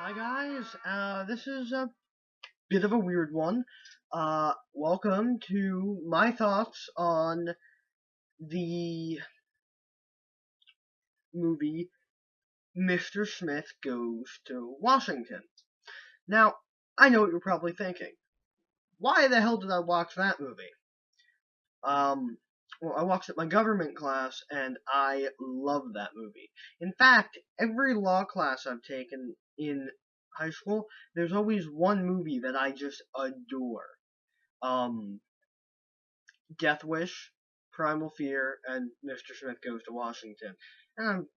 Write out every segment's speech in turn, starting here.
Hi guys, this is a bit of a weird one. Welcome to my thoughts on the movie Mr. Smith Goes to Washington. Now, I know what you're probably thinking. Why the hell did I watch that movie? Um, well, I watched it in my government class and I love that movie. In fact, every law class I've taken in high school, there's always one movie that I just adore. um, Death Wish, Primal Fear, and Mr. Smith Goes to Washington. And I'm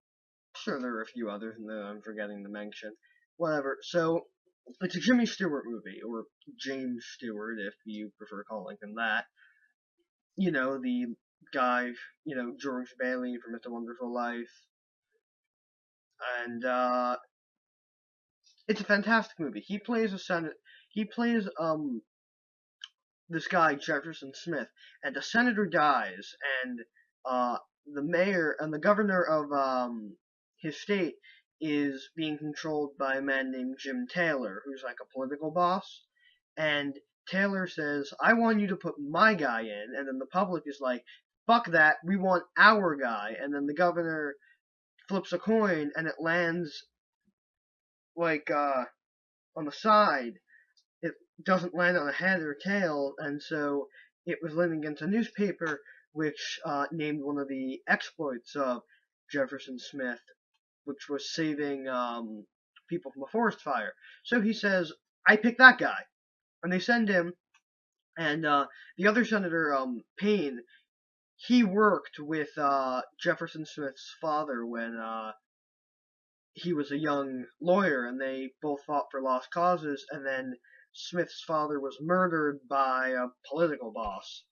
sure there are a few others that I'm forgetting to mention. Whatever. So, it's a Jimmy Stewart movie, or James Stewart, if you prefer calling him that. You know, the guy, George Bailey from It's a Wonderful Life. And, it's a fantastic movie. He plays, this guy Jefferson Smith, and the senator dies, and uh, the mayor and the governor of his state is being controlled by a man named Jim Taylor, who's like a political boss. And Taylor says, "I want you to put my guy in," and then the public is like, "Fuck that, we want our guy." And then the governor flips a coin, and it lands like on the side. It doesn't land on a head or tail, and so it was landing against a newspaper which named one of the exploits of Jefferson Smith, which was saving people from a forest fire. So he says, "I picked that guy," and they send him. And the other senator, Payne, he worked with Jefferson Smith's father when he was a young lawyer, and they both fought for lost causes. And then Smith's father was murdered by a political boss,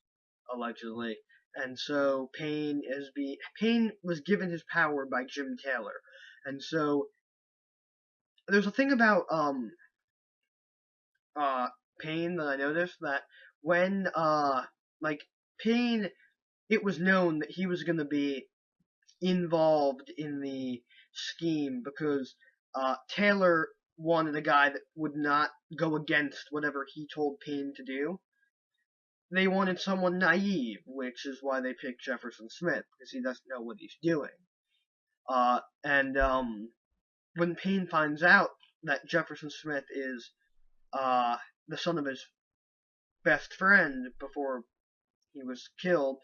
allegedly. And so Payne was given his power by Jim Taylor. And so there's a thing about uh Payne that I noticed, that when like Payne, it was known that he was going to be involved in the scheme because Taylor wanted a guy that would not go against whatever he told Payne to do. They wanted someone naive, which is why they picked Jefferson Smith, because he doesn't know what he's doing. And when Payne finds out that Jefferson Smith is the son of his best friend before he was killed,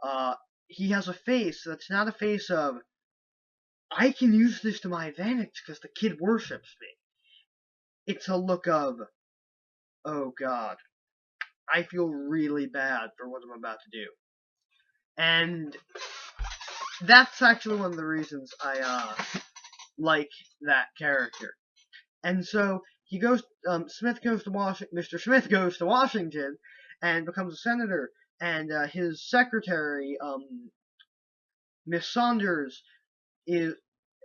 uh, he has a face that's not a face of, "I can use this to my advantage because the kid worships me." It's a look of, "Oh God, I feel really bad for what I'm about to do." And that's actually one of the reasons I like that character. And so Mr. Smith goes to Washington and becomes a senator, and his secretary, Miss Saunders, is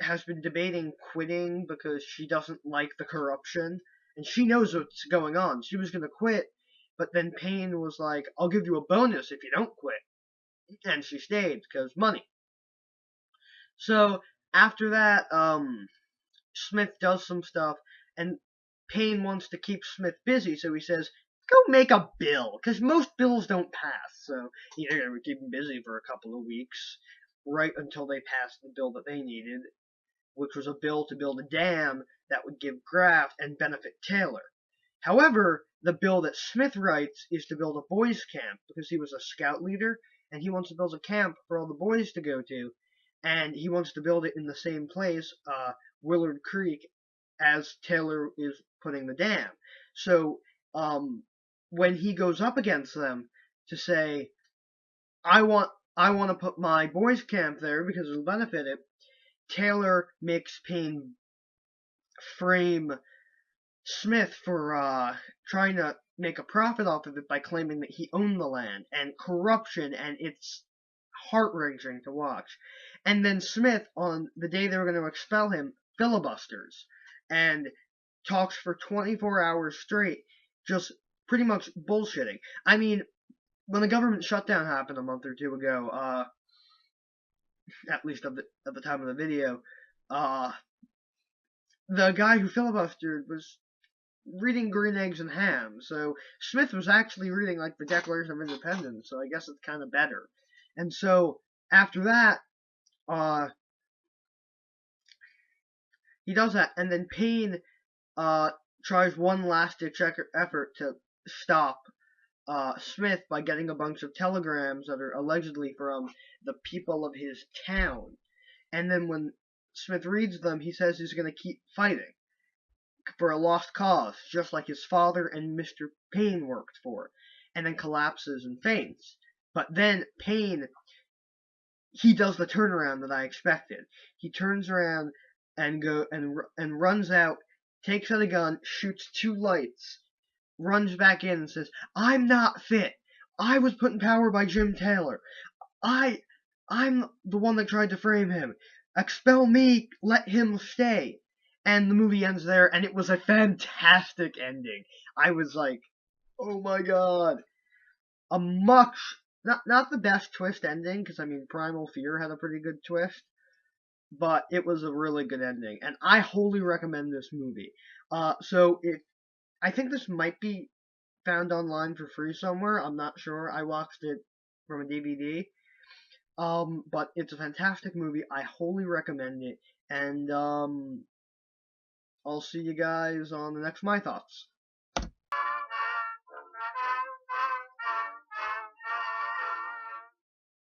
has been debating quitting because she doesn't like the corruption, and she knows what's going on. She was going to quit, but then Payne was like, "I'll give you a bonus if you don't quit," and she stayed because money. So after that, Smith does some stuff, and Payne wants to keep Smith busy, so he says, "Go make a bill," because most bills don't pass. So they're going to keep him busy for a couple of weeks, right until they pass the bill that they needed, which was a bill to build a dam that would give graft and benefit Taylor. However, the bill that Smith writes is to build a boys' camp, because he was a scout leader, and he wants to build a camp for all the boys to go to, and he wants to build it in the same place, Willard Creek, as Taylor is putting the dam. So when he goes up against them to say, I want to put my boys' camp there because it'll benefit it," Taylor makes Payne frame Smith for trying to make a profit off of it by claiming that he owned the land, and corruption, and it's heart-wrenching to watch. And then Smith, on the day they were going to expel him, filibusters and talks for 24 hours straight, just pretty much bullshitting. I mean, when the government shutdown happened a month or two ago, at least at the time of the video, the guy who filibustered was reading Green Eggs and Ham, so Smith was actually reading like the Declaration of Independence, so I guess it's kind of better. And so after that, uh, he does that, and then Payne uh, tries one last ditch effort to stop Smith by getting a bunch of telegrams that are allegedly from the people of his town. And then when Smith reads them, he says he's going to keep fighting for a lost cause, just like his father and Mr. Payne worked for, and then collapses and faints. But then Payne, he does the turnaround that I expected. He turns around and runs out, takes out a gun, shoots 2 lights, runs back in and says, "I'm not fit. I was put in power by Jim Taylor. I I'm the one that tried to frame him. Expel me, let him stay." And the movie ends there, and it was a fantastic ending. I was like, "Oh my god!" A much not the best twist ending, because I mean Primal Fear had a pretty good twist, but it was a really good ending, and I wholly recommend this movie. So if I think this might be found online for free somewhere. I'm not sure. I watched it from a DVD. But it's a fantastic movie. I wholly recommend it. And I'll see you guys on the next My Thoughts.